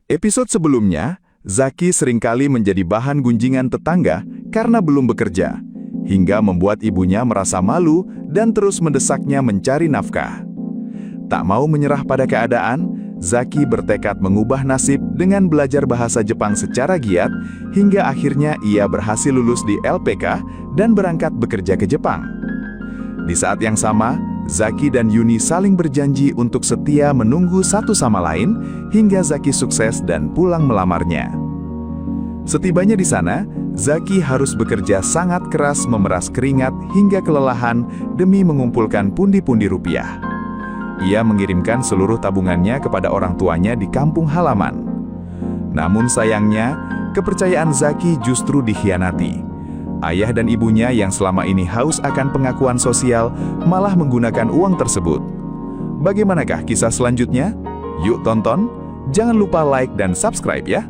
Episode sebelumnya, Zaki seringkali menjadi bahan gunjingan tetangga karena belum bekerja, hingga membuat ibunya merasa malu dan terus mendesaknya mencari nafkah. Tak mau menyerah pada keadaan, Zaki bertekad mengubah nasib dengan belajar bahasa Jepang secara giat, hingga akhirnya ia berhasil lulus di LPK dan berangkat bekerja ke Jepang. Di saat yang sama, Zaki dan Yuni saling berjanji untuk setia menunggu satu sama lain hingga Zaki sukses dan pulang melamarnya. Setibanya di sana, Zaki harus bekerja sangat keras memeras keringat hingga kelelahan demi mengumpulkan pundi-pundi rupiah. Ia mengirimkan seluruh tabungannya kepada orang tuanya di kampung halaman. Namun sayangnya, kepercayaan Zaki justru dikhianati. Ayah dan ibunya yang selama ini haus akan pengakuan sosial malah menggunakan uang tersebut. Bagaimanakah kisah selanjutnya? Yuk tonton, jangan lupa like dan subscribe ya.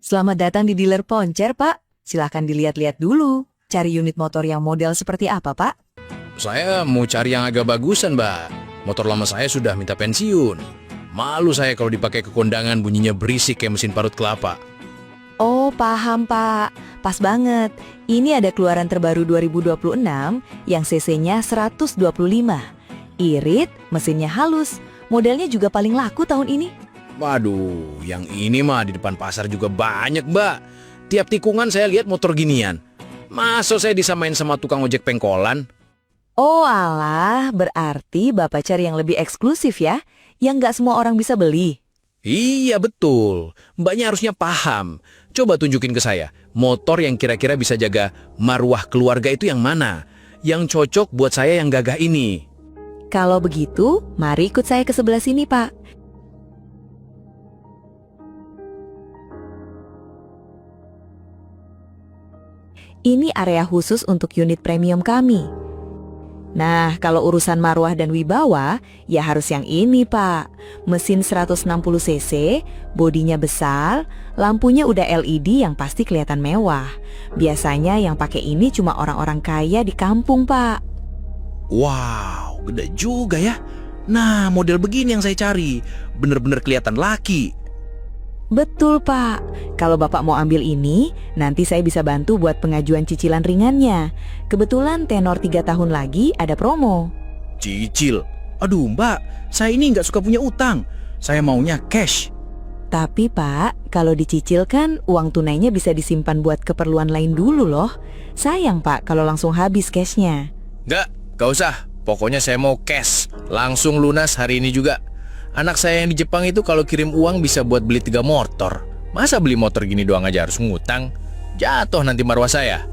Selamat datang di dealer Poncer, Pak. Silahkan dilihat-lihat dulu. Cari unit motor yang model seperti apa, Pak? Saya mau cari yang agak bagusan, Mbak. Motor lama saya sudah minta pensiun. Malu saya kalau dipakai ke kondangan bunyinya berisik kayak mesin parut kelapa. Oh, paham, Pak. Pas banget. Ini ada keluaran terbaru 2026 yang cc-nya 125. Irit, mesinnya halus. Modelnya juga paling laku tahun ini. Waduh, yang ini mah di depan pasar juga banyak, Mbak. Tiap tikungan saya lihat motor ginian. Masa saya disamain sama tukang ojek pengkolan? Oh alah, berarti Bapak cari yang lebih eksklusif ya, yang nggak semua orang bisa beli. Iya betul, Mbaknya harusnya paham. Coba tunjukin ke saya, motor yang kira-kira bisa jaga marwah keluarga itu yang mana? Yang cocok buat saya yang gagah ini. Kalau begitu, mari ikut saya ke sebelah sini, Pak. Ini area khusus untuk unit premium kami. Nah, kalau urusan marwah dan wibawa, ya harus yang ini, Pak. Mesin 160 cc, bodinya besar, lampunya udah LED yang pasti kelihatan mewah. Biasanya yang pakai ini cuma orang-orang kaya di kampung, Pak. Wow, gede juga ya. Nah, model begini yang saya cari. Bener-bener kelihatan laki. Betul, Pak. Kalau Bapak mau ambil ini, nanti saya bisa bantu buat pengajuan cicilan ringannya. Kebetulan tenor 3 tahun lagi ada promo. Cicil? Aduh, Mbak, saya ini nggak suka punya utang. Saya maunya cash. Tapi, Pak, kalau dicicil kan uang tunainya bisa disimpan buat keperluan lain dulu loh. Sayang, Pak, kalau langsung habis cashnya. Nggak usah. Pokoknya saya mau cash. Langsung lunas hari ini juga. Anak saya yang di Jepang itu kalau kirim uang bisa buat beli 3 motor. Masa beli motor gini doang aja harus ngutang? Jatuh nanti marwah saya.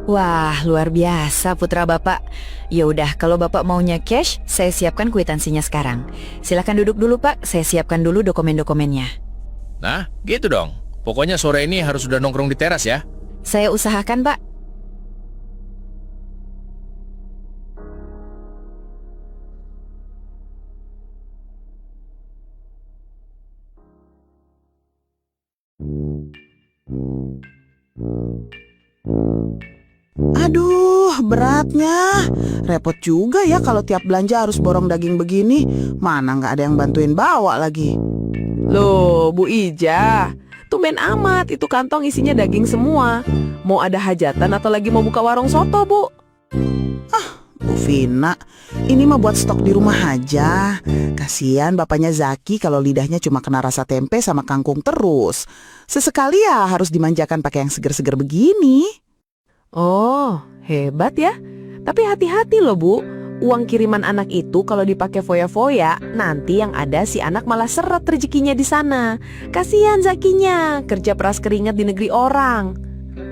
Wah, luar biasa putra Bapak. Ya udah, kalau Bapak maunya cash, saya siapkan kwitansinya sekarang. Silakan duduk dulu, Pak. Saya siapkan dulu dokumen-dokumennya. Nah, gitu dong. Pokoknya sore ini harus sudah nongkrong di teras ya. Saya usahakan, Pak. Aduh, beratnya. Repot juga ya kalau tiap belanja harus borong daging begini. Mana nggak ada yang bantuin bawa lagi. Loh, Bu Ija, tumben amat itu kantong isinya daging semua. Mau ada hajatan atau lagi mau buka warung soto, Bu? Bu Vina, ini mah buat stok di rumah aja. Kasian bapaknya Zaki kalau lidahnya cuma kena rasa tempe sama kangkung terus. Sesekali ya harus dimanjakan pakai yang seger-seger begini. Oh, hebat ya. Tapi hati-hati loh, Bu. Uang kiriman anak itu kalau dipakai foya-foya, nanti yang ada si anak malah seret rezekinya di sana. Kasihan Zakinya, kerja peras keringat di negeri orang.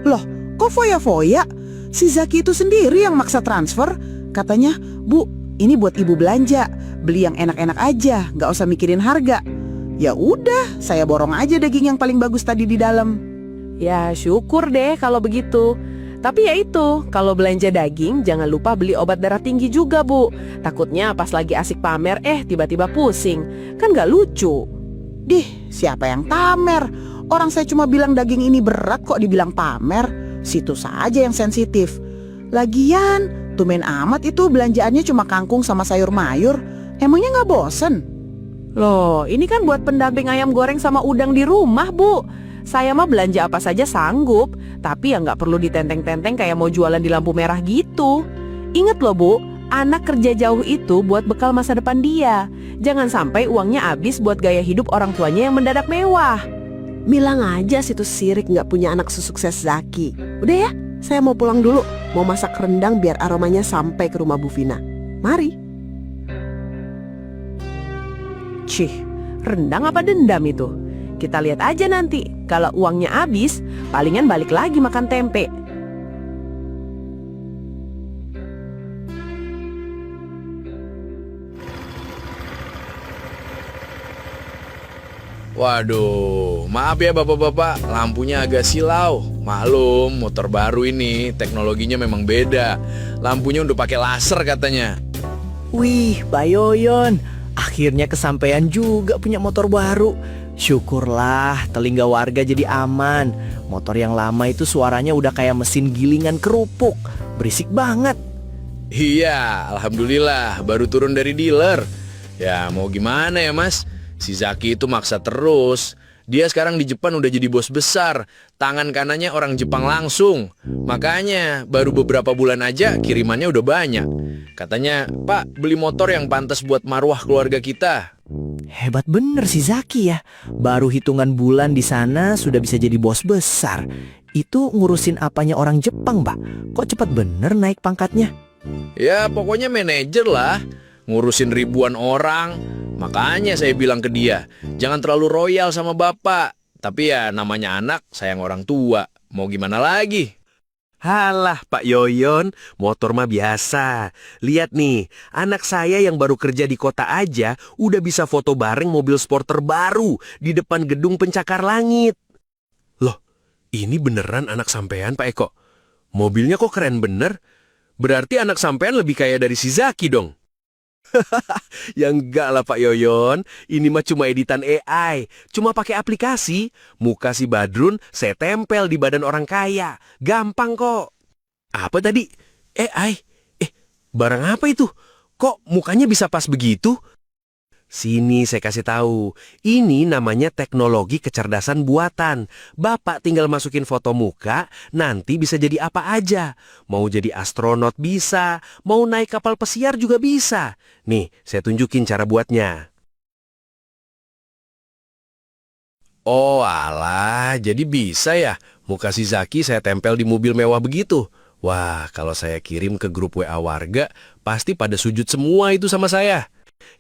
Loh, kok foya-foya? Si Zaki itu sendiri yang maksa transfer. Katanya, Bu, ini buat ibu belanja. Beli yang enak-enak aja, nggak usah mikirin harga. Ya udah, saya borong aja daging yang paling bagus tadi di dalam. Ya syukur deh kalau begitu. Tapi ya itu, kalau belanja daging jangan lupa beli obat darah tinggi juga, Bu. Takutnya pas lagi asik pamer, tiba-tiba pusing. Kan gak lucu. Dih, siapa yang tamer? Orang saya cuma bilang daging ini berat kok dibilang pamer. Situ saja yang sensitif. Lagian, tumben amat itu belanjaannya cuma kangkung sama sayur mayur. Emangnya nggak bosen? Loh, ini kan buat pendamping ayam goreng sama udang di rumah, Bu. Saya mah belanja apa saja sanggup, tapi ya nggak perlu ditenteng-tenteng kayak mau jualan di lampu merah gitu. Ingat loh, Bu, anak kerja jauh itu buat bekal masa depan dia. Jangan sampai uangnya habis buat gaya hidup orang tuanya yang mendadak mewah. Bilang aja situ sirik nggak punya anak sesukses Zaki. Udah ya, saya mau pulang dulu. Mau masak rendang biar aromanya sampai ke rumah Bu Vina. Mari. Cih, rendang apa dendam itu? Kita lihat aja nanti. Kalau uangnya habis, palingan balik lagi makan tempe. Waduh, maaf ya bapak-bapak, lampunya agak silau. Maklum, motor baru ini teknologinya memang beda. Lampunya udah pakai laser katanya. Wih, Bayoyon, akhirnya kesampaian juga punya motor baru. Syukurlah, telinga warga jadi aman. Motor yang lama itu suaranya udah kayak mesin gilingan kerupuk. Berisik banget. Iya, alhamdulillah, baru turun dari dealer. Ya, mau gimana ya mas? Si Zaki itu maksa terus. Dia sekarang di Jepang udah jadi bos besar. Tangan kanannya orang Jepang langsung. Makanya baru beberapa bulan aja kirimannya udah banyak. Katanya, Pak, beli motor yang pantas buat marwah keluarga kita. Hebat bener si Zaki ya. Baru hitungan bulan di sana sudah bisa jadi bos besar. Itu ngurusin apanya orang Jepang, Mbak? Kok cepat bener naik pangkatnya? Ya, pokoknya manajer lah. Ngurusin ribuan orang. Makanya saya bilang ke dia, jangan terlalu royal sama bapak. Tapi ya namanya anak, sayang orang tua. Mau gimana lagi? Halah Pak Yoyon, motor mah biasa. Lihat nih, anak saya yang baru kerja di kota aja udah bisa foto bareng mobil sport terbaru di depan gedung pencakar langit. Loh, ini beneran anak sampean Pak Eko? Mobilnya kok keren bener? Berarti anak sampean lebih kaya dari si Zaki dong. Ya enggak lah Pak Yoyon, ini mah cuma editan AI, cuma pakai aplikasi. Muka si Badrun saya tempel di badan orang kaya, gampang kok. Apa tadi? AI? Barang apa itu? Kok mukanya bisa pas begitu? Sini saya kasih tahu, ini namanya teknologi kecerdasan buatan. Bapak tinggal masukin foto muka, nanti bisa jadi apa aja. Mau jadi astronot bisa, mau naik kapal pesiar juga bisa. Nih, saya tunjukin cara buatnya. Oh alah, jadi bisa ya? Muka si Zaki saya tempel di mobil mewah begitu. Wah, kalau saya kirim ke grup WA warga, pasti pada sujud semua itu sama saya.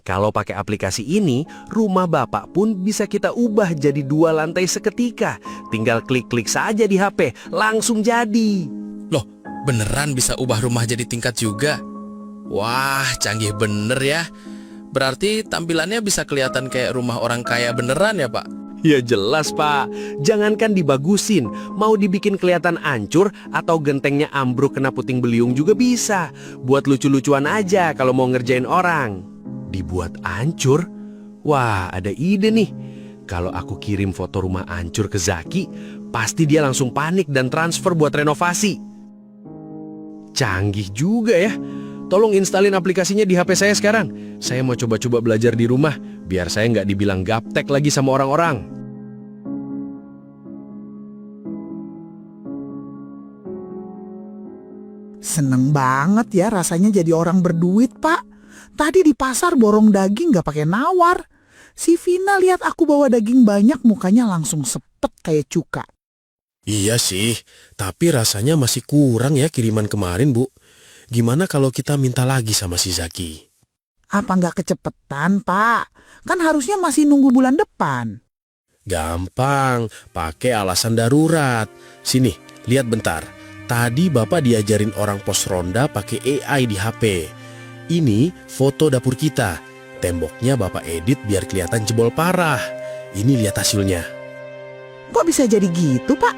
Kalau pakai aplikasi ini, rumah Bapak pun bisa kita ubah jadi 2 lantai seketika. Tinggal klik-klik saja di HP, langsung jadi. Loh, beneran bisa ubah rumah jadi tingkat juga? Wah, canggih bener ya. Berarti tampilannya bisa kelihatan kayak rumah orang kaya beneran ya, Pak? Ya jelas Pak, jangankan dibagusin, mau dibikin kelihatan ancur atau gentengnya ambruk kena puting beliung juga bisa. Buat lucu-lucuan aja kalau mau ngerjain orang. Dibuat ancur? Wah, ada ide nih. Kalau aku kirim foto rumah ancur ke Zaki, pasti dia langsung panik dan transfer buat renovasi. Canggih juga ya. Tolong instalin aplikasinya di HP saya sekarang. Saya mau coba-coba belajar di rumah, biar saya nggak dibilang gaptek lagi sama orang-orang. Seneng banget ya rasanya jadi orang berduit, Pak. Tadi di pasar borong daging gak pakai nawar. Si Vina lihat aku bawa daging banyak, mukanya langsung sepet kayak cuka. Iya sih, tapi rasanya masih kurang ya kiriman kemarin, Bu. Gimana kalau kita minta lagi sama si Zaki? Apa gak kecepetan, Pak? Kan harusnya masih nunggu bulan depan. Gampang, pakai alasan darurat. Sini, lihat bentar. Tadi Bapak diajarin orang pos ronda pakai AI di HP. Ini foto dapur kita. Temboknya Bapak edit biar kelihatan jebol parah. Ini lihat hasilnya. Kok bisa jadi gitu, Pak?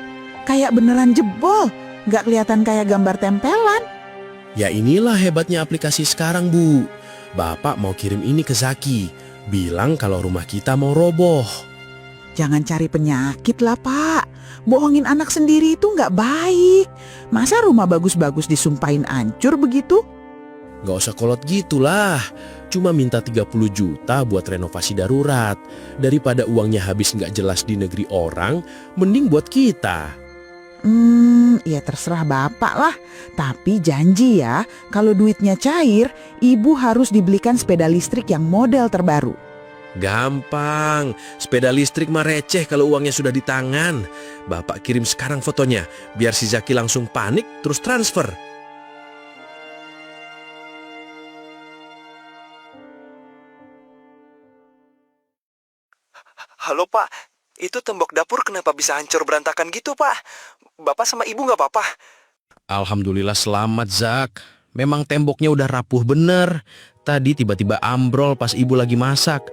Kayak beneran jebol. Gak kelihatan kayak gambar tempelan. Ya inilah hebatnya aplikasi sekarang, Bu. Bapak mau kirim ini ke Zaki. Bilang kalau rumah kita mau roboh. Jangan cari penyakit lah, Pak. Bohongin anak sendiri itu nggak baik. Masa rumah bagus-bagus disumpahin hancur begitu? Gak usah kolot gitulah. Cuma minta 30 juta buat renovasi darurat. Daripada uangnya habis gak jelas di negeri orang, mending buat kita. Ya terserah Bapak lah. Tapi janji ya, kalau duitnya cair, Ibu harus dibelikan sepeda listrik yang model terbaru. Gampang, sepeda listrik mah receh kalau uangnya sudah di tangan. Bapak kirim sekarang fotonya, biar si Zaki langsung panik terus transfer. Halo Pak, itu tembok dapur kenapa bisa hancur berantakan gitu Pak? Bapak sama Ibu nggak apa-apa? Alhamdulillah selamat, Zak. Memang temboknya udah rapuh bener. Tadi tiba-tiba ambrol pas ibu lagi masak.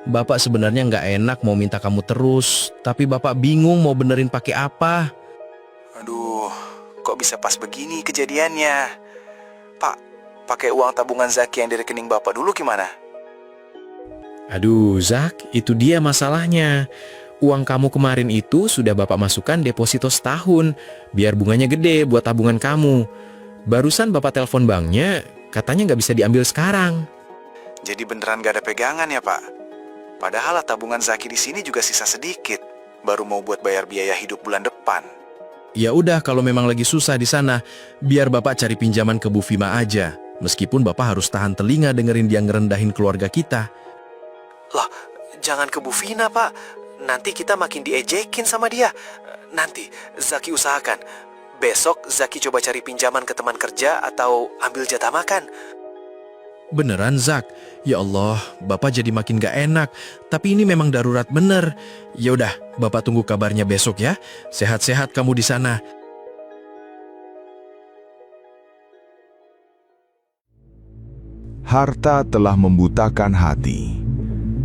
Bapak sebenarnya nggak enak mau minta kamu terus, tapi Bapak bingung mau benerin pakai apa. Aduh, kok bisa pas begini kejadiannya? Pak, pakai uang tabungan Zaki yang di rekening Bapak dulu gimana? Aduh, Zak, itu dia masalahnya. Uang kamu kemarin itu sudah Bapak masukkan deposito setahun, biar bunganya gede buat tabungan kamu. Barusan Bapak telepon banknya, katanya nggak bisa diambil sekarang. Jadi beneran gak ada pegangan ya Pak? Padahal tabungan Zaki di sini juga sisa sedikit, baru mau buat bayar biaya hidup bulan depan. Ya udah, kalau memang lagi susah di sana, biar Bapak cari pinjaman ke Bu Fima aja. Meskipun Bapak harus tahan telinga dengerin dia ngerendahin keluarga kita. Loh, jangan ke Bu Fina Pak, nanti kita makin diejekin sama dia. Nanti Zaki usahakan, besok Zaki coba cari pinjaman ke teman kerja atau ambil jatah makan. Beneran, Zak? Ya Allah, Bapak jadi makin gak enak. Tapi ini memang darurat bener. Ya udah, Bapak tunggu kabarnya besok ya. Sehat-sehat kamu di sana. Harta telah membutakan hati.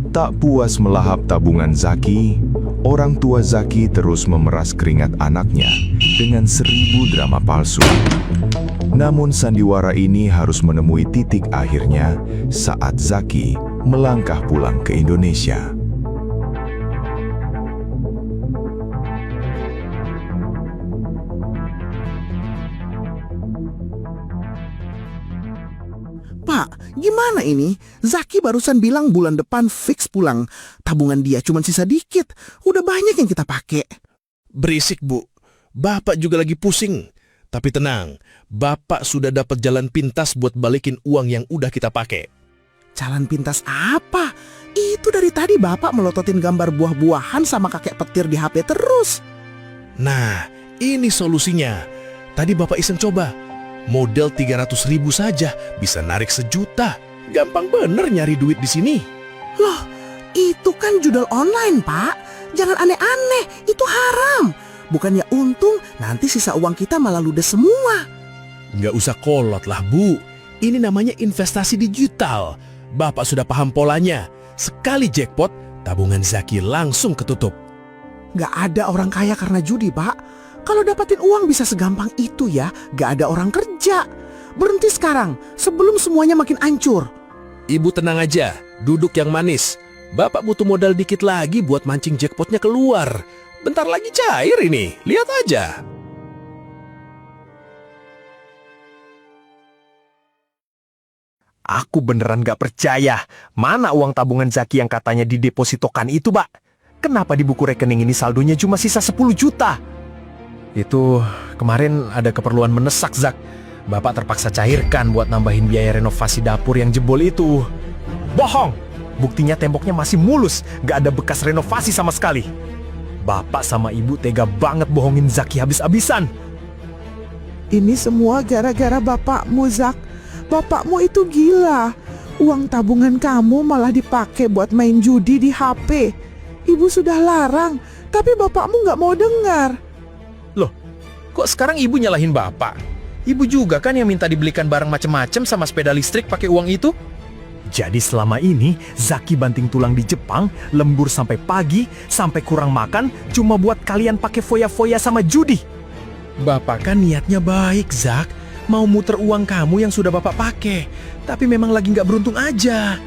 Tak puas melahap tabungan Zaki, orang tua Zaki terus memeras keringat anaknya dengan 1000 drama palsu. Namun sandiwara ini harus menemui titik akhirnya saat Zaki melangkah pulang ke Indonesia. Pak, gimana ini? Zaki barusan bilang bulan depan fix pulang. Tabungan dia cuma sisa dikit. Udah banyak yang kita pakai. Berisik, Bu. Bapak juga lagi pusing. Tapi tenang, Bapak sudah dapat jalan pintas buat balikin uang yang udah kita pakai. Jalan pintas apa? Itu dari tadi Bapak melototin gambar buah-buahan sama kakek petir di HP terus. Nah, ini solusinya. Tadi Bapak iseng coba. Model 300.000 saja bisa narik 1 juta. Gampang bener nyari duit di sini. Loh, itu kan judul online, Pak. Jangan aneh-aneh, itu haram. Bukannya untung, nanti sisa uang kita malah ludes semua. Nggak usah kolot lah, Bu. Ini namanya investasi digital. Bapak sudah paham polanya. Sekali jackpot, tabungan Zaki langsung ketutup. Gak ada orang kaya karena judi, Pak. Kalau dapatin uang bisa segampang itu ya, gak ada orang kerja. Berhenti sekarang, sebelum semuanya makin hancur. Ibu tenang aja, duduk yang manis. Bapak butuh modal dikit lagi buat mancing jackpotnya keluar. Bentar lagi cair ini, lihat aja. Aku beneran gak percaya. Mana uang tabungan Zaki yang katanya didepositokan itu, Pak? Kenapa di buku rekening ini saldonya cuma sisa 10 juta? Itu kemarin ada keperluan mendesak, Zak. Bapak terpaksa cairkan buat nambahin biaya renovasi dapur yang jebol itu. Bohong! Buktinya temboknya masih mulus, gak ada bekas renovasi sama sekali. Bapak sama Ibu tega banget bohongin Zaki habis-habisan. Ini semua gara-gara bapakmu, Zak. Bapakmu itu gila. Uang tabungan kamu malah dipakai buat main judi di HP. Ibu sudah larang, tapi bapakmu gak mau dengar. Loh, kok sekarang ibu nyalahin bapak? Ibu juga kan yang minta dibelikan barang macem-macem sama sepeda listrik pakai uang itu? Jadi selama ini Zaki banting tulang di Jepang, lembur sampai pagi, sampai kurang makan, cuma buat kalian pakai foya-foya sama judi. Bapak kan niatnya baik, Zak. Mau muter uang kamu yang sudah bapak pakai. Tapi memang lagi nggak beruntung aja.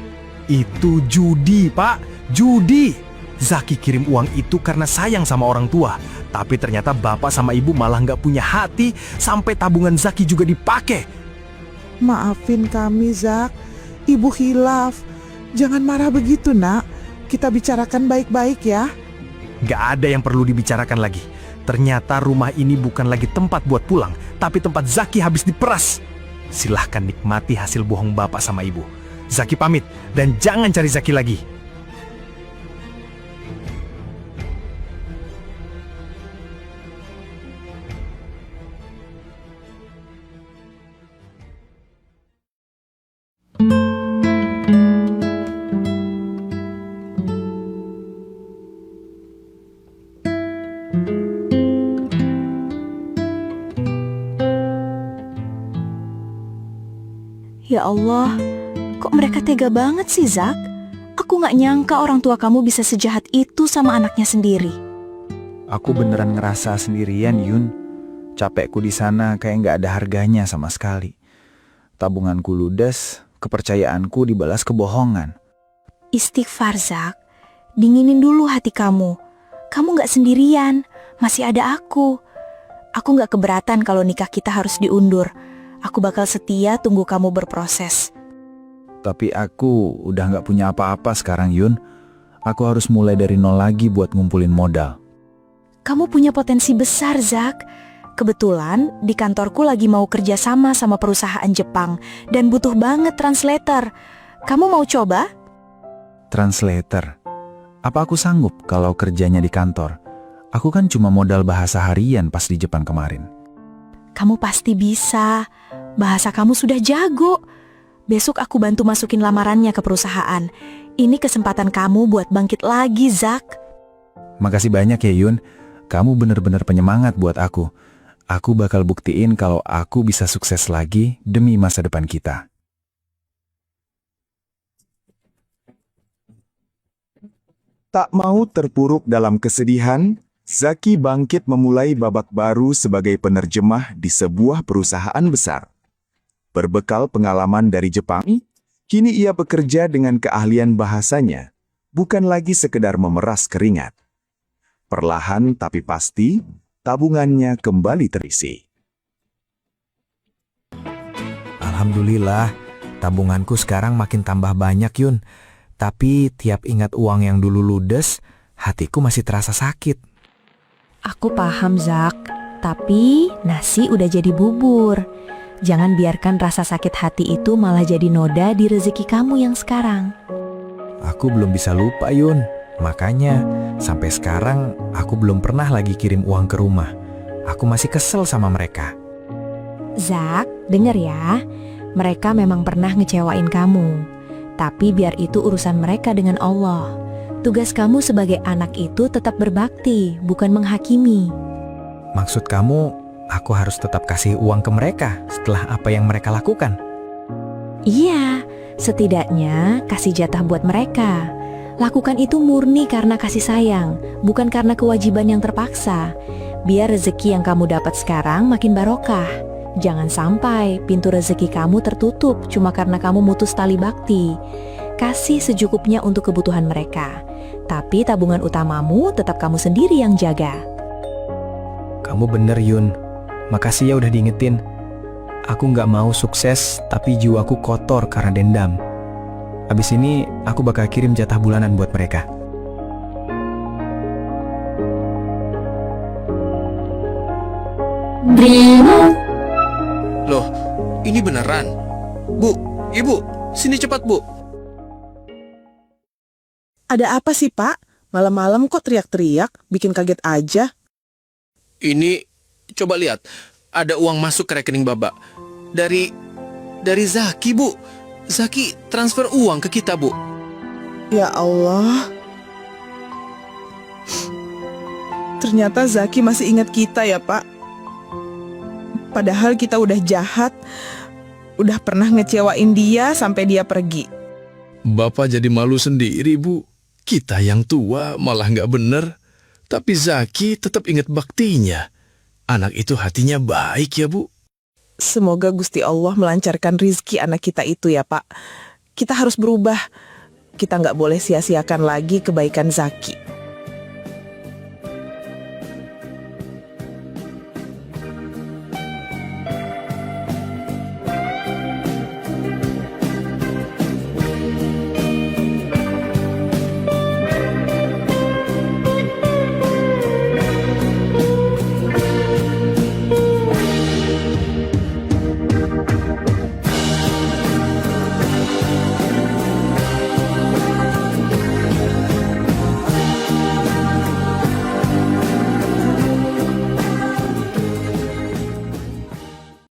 Itu judi, Pak. Judi. Zaki kirim uang itu karena sayang sama orang tua. Tapi ternyata bapak sama ibu malah nggak punya hati sampai tabungan Zaki juga dipakai. Maafin kami, Zak. Ibu khilaf. Jangan marah begitu, nak. Kita bicarakan baik-baik ya. Nggak ada yang perlu dibicarakan lagi. Ternyata rumah ini bukan lagi tempat buat pulang, tapi tempat Zaki habis diperas. Silahkan nikmati hasil bohong bapak sama ibu. Zaki pamit, dan jangan cari Zaki lagi. Ya Allah, kok mereka tega banget sih, Zak? Aku gak nyangka orang tua kamu bisa sejahat itu sama anaknya sendiri. Aku beneran ngerasa sendirian, Yun. Capekku di sana kayak gak ada harganya sama sekali. Tabunganku ludes, kepercayaanku dibalas kebohongan. Istighfar, Zak. Dinginin dulu hati kamu. Kamu gak sendirian, masih ada aku. Aku gak keberatan kalau nikah kita harus diundur. Aku bakal setia tunggu kamu berproses. Tapi aku udah gak punya apa-apa sekarang, Yun. Aku harus mulai dari nol lagi buat ngumpulin modal. Kamu punya potensi besar, Zak. Kebetulan di kantorku lagi mau kerja sama perusahaan Jepang dan butuh banget translator. Kamu mau coba? Translator? Apa aku sanggup kalau kerjanya di kantor? Aku kan cuma modal bahasa harian pas di Jepang kemarin. Kamu pasti bisa. Bahasa kamu sudah jago. Besok aku bantu masukin lamarannya ke perusahaan. Ini kesempatan kamu buat bangkit lagi, Zak. Makasih banyak ya, Yun. Kamu bener-bener penyemangat buat aku. Aku bakal buktiin kalau aku bisa sukses lagi demi masa depan kita. Tak mau terpuruk dalam kesedihan, Zaki bangkit memulai babak baru sebagai penerjemah di sebuah perusahaan besar. Berbekal pengalaman dari Jepang, kini ia bekerja dengan keahlian bahasanya, bukan lagi sekedar memeras keringat. Perlahan tapi pasti, tabungannya kembali terisi. Alhamdulillah, tabunganku sekarang makin tambah banyak, Yun. Tapi tiap ingat uang yang dulu ludes, hatiku masih terasa sakit. Aku paham, Zak. Tapi nasi udah jadi bubur. Jangan biarkan rasa sakit hati itu malah jadi noda di rezeki kamu yang sekarang. Aku belum bisa lupa, Yun. Makanya, sampai sekarang aku belum pernah lagi kirim uang ke rumah. Aku masih kesel sama mereka. Zak, denger ya. Mereka memang pernah ngecewain kamu. Tapi biar itu urusan mereka dengan Allah. Tugas kamu sebagai anak itu tetap berbakti, bukan menghakimi. Maksud kamu, aku harus tetap kasih uang ke mereka setelah apa yang mereka lakukan? Iya, setidaknya kasih jatah buat mereka. Lakukan itu murni karena kasih sayang, bukan karena kewajiban yang terpaksa. Biar rezeki yang kamu dapat sekarang makin barokah. Jangan sampai pintu rezeki kamu tertutup cuma karena kamu mutus tali bakti. Kasih secukupnya untuk kebutuhan mereka. Tapi tabungan utamamu tetap kamu sendiri yang jaga. Kamu bener, Yun. Makasih ya udah diingetin. Aku gak mau sukses, tapi jiwaku kotor karena dendam. Abis ini, aku bakal kirim jatah bulanan buat mereka. Loh, ini beneran? Bu, Ibu, sini cepat, Bu. Ada apa sih, Pak? Malam-malam kok teriak-teriak, bikin kaget aja. Ini, coba lihat. Ada uang masuk ke rekening Bapak. Dari Zaki, Bu. Zaki transfer uang ke kita, Bu. Ya Allah. Ternyata Zaki masih ingat kita ya, Pak. Padahal kita udah jahat. Udah pernah ngecewain dia sampai dia pergi. Bapak jadi malu sendiri, Bu. Kita yang tua malah nggak bener. Tapi Zaki tetap ingat baktinya. Anak itu hatinya baik ya, Bu. Semoga Gusti Allah melancarkan rizki anak kita itu ya, Pak. Kita harus berubah. Kita nggak boleh sia-siakan lagi kebaikan Zaki.